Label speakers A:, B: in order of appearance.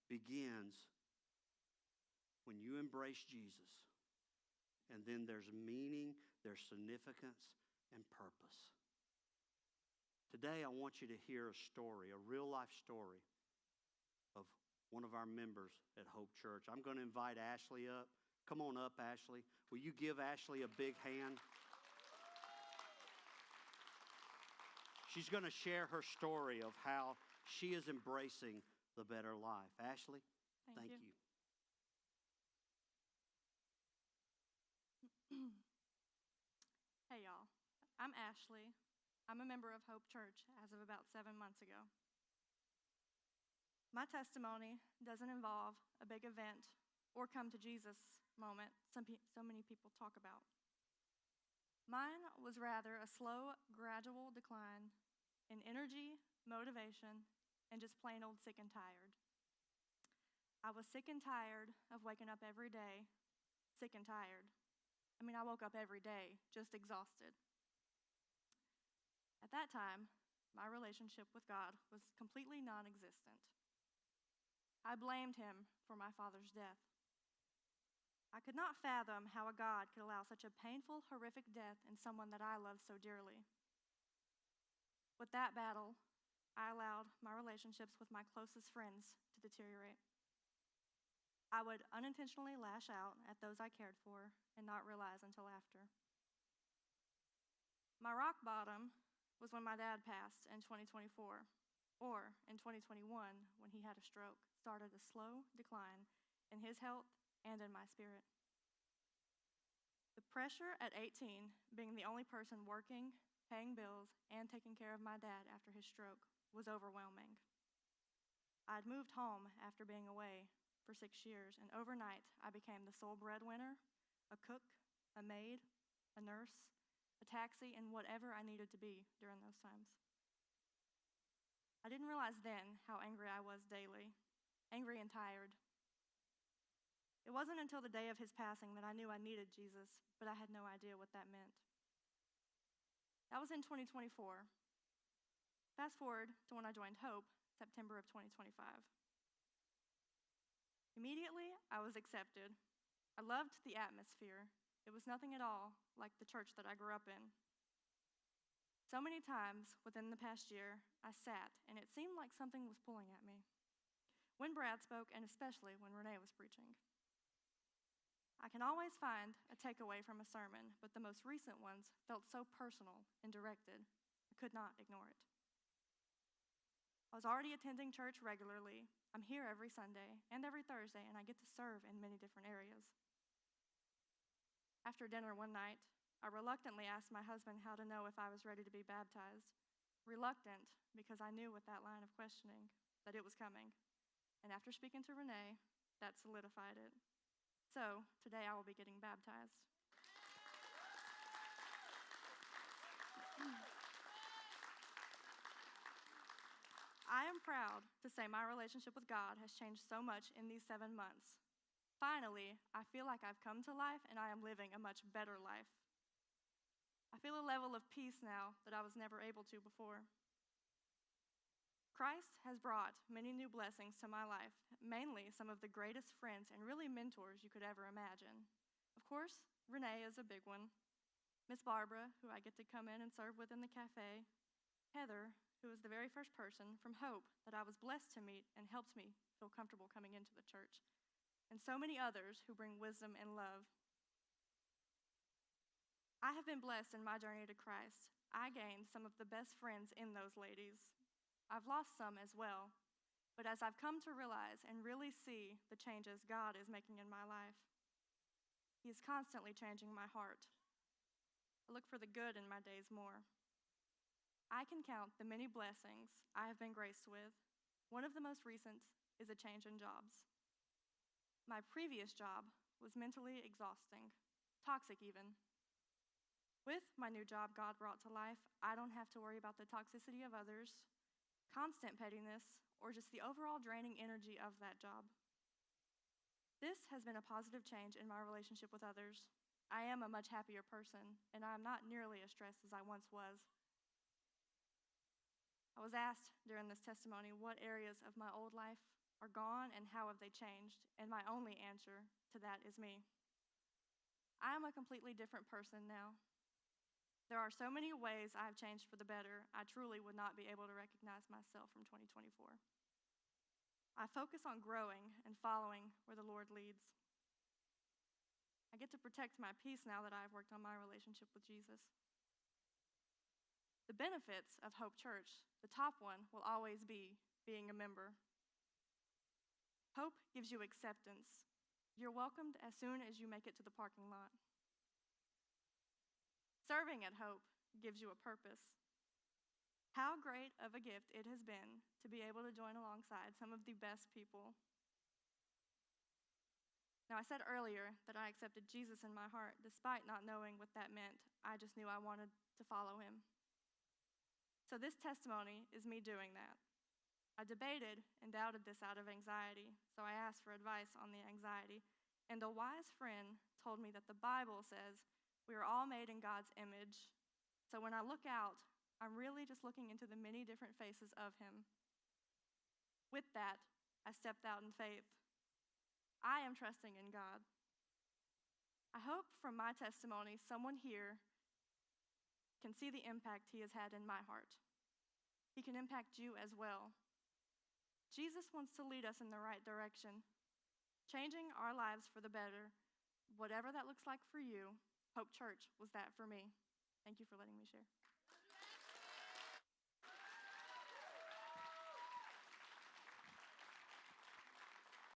A: begins when you embrace Jesus. And then there's meaning, there's significance, and purpose. Today, I want you to hear a story, a real-life story of one of our members at Hope Church. I'm going to invite Ashley up. Come on up, Ashley. Will you give Ashley a big hand? She's going to share her story of how she is embracing the better life. Ashley, thank you.
B: Hey, y'all. I'm Ashley. I'm a member of Hope Church as of about 7 months ago. My testimony doesn't involve a big event or come to Jesus moment so many people talk about. Mine was rather a slow, gradual decline in energy, motivation, and just plain old sick and tired. I was sick and tired of waking up every day, sick and tired. I woke up every day, just exhausted. At that time, my relationship with God was completely non-existent. I blamed him for my father's death. I could not fathom how a God could allow such a painful, horrific death in someone that I loved so dearly. With that battle, I allowed my relationships with my closest friends to deteriorate. I would unintentionally lash out at those I cared for and not realize until after. My rock bottom was when my dad passed in 2024, or in 2021 when he had a stroke, started a slow decline in his health and in my spirit. The pressure at 18, being the only person working, paying bills, and taking care of my dad after his stroke, was overwhelming. I'd moved home after being away for 6 years, and overnight I became the sole breadwinner, a cook, a maid, a nurse, a taxi, and whatever I needed to be during those times. I didn't realize then how angry I was daily, angry and tired. It wasn't until the day of his passing that I knew I needed Jesus, but I had no idea what that meant. That was in 2024. Fast forward to when I joined Hope, September of 2025. Immediately, I was accepted. I loved the atmosphere. It was nothing at all like the church that I grew up in. So many times within the past year, I sat, and it seemed like something was pulling at me. When Brad spoke, and especially when Renee was preaching. I can always find a takeaway from a sermon, but the most recent ones felt so personal and directed, I could not ignore it. I was already attending church regularly. I'm here every Sunday and every Thursday, and I get to serve in many different areas. After dinner one night, I reluctantly asked my husband how to know if I was ready to be baptized. Reluctant, because I knew with that line of questioning that it was coming. And after speaking to Renee, that solidified it. So, today I will be getting baptized. I am proud to say my relationship with God has changed so much in these 7 months. Finally, I feel like I've come to life and I am living a much better life. I feel a level of peace now that I was never able to before. Christ has brought many new blessings to my life, mainly some of the greatest friends and really mentors you could ever imagine. Of course, Renee is a big one. Miss Barbara, who I get to come in and serve with in the cafe. Heather, who was the very first person from Hope that I was blessed to meet and helped me feel comfortable coming into the church. And so many others who bring wisdom and love. I have been blessed in my journey to Christ. I gained some of the best friends in those ladies. I've lost some as well, but as I've come to realize and really see the changes God is making in my life, He is constantly changing my heart. I look for the good in my days more. I can count the many blessings I have been graced with. One of the most recent is a change in jobs. My previous job was mentally exhausting, toxic even. With my new job God brought to life, I don't have to worry about the toxicity of others, constant pettiness, or just the overall draining energy of that job. This has been a positive change in my relationship with others. I am a much happier person, and I am not nearly as stressed as I once was. I was asked during this testimony what areas of my old life are gone and how have they changed? And my only answer to that is me. I am a completely different person now. There are so many ways I have changed for the better, I truly would not be able to recognize myself from 2024. I focus on growing and following where the Lord leads. I get to protect my peace now that I've worked on my relationship with Jesus. The benefits of Hope Church, the top one will always be being a member. Hope gives you acceptance. You're welcomed as soon as you make it to the parking lot. Serving at Hope gives you a purpose. How great of a gift it has been to be able to join alongside some of the best people. Now, I said earlier that I accepted Jesus in my heart despite not knowing what that meant. I just knew I wanted to follow him. So this testimony is me doing that. I debated and doubted this out of anxiety, so I asked for advice on the anxiety. And a wise friend told me that the Bible says we are all made in God's image. So when I look out, I'm really just looking into the many different faces of him. With that, I stepped out in faith. I am trusting in God. I hope from my testimony, someone here can see the impact he has had in my heart. He can impact you as well. Jesus wants to lead us in the right direction, changing our lives for the better. Whatever that looks like for you, Hope Church was that for me. Thank you for letting me share.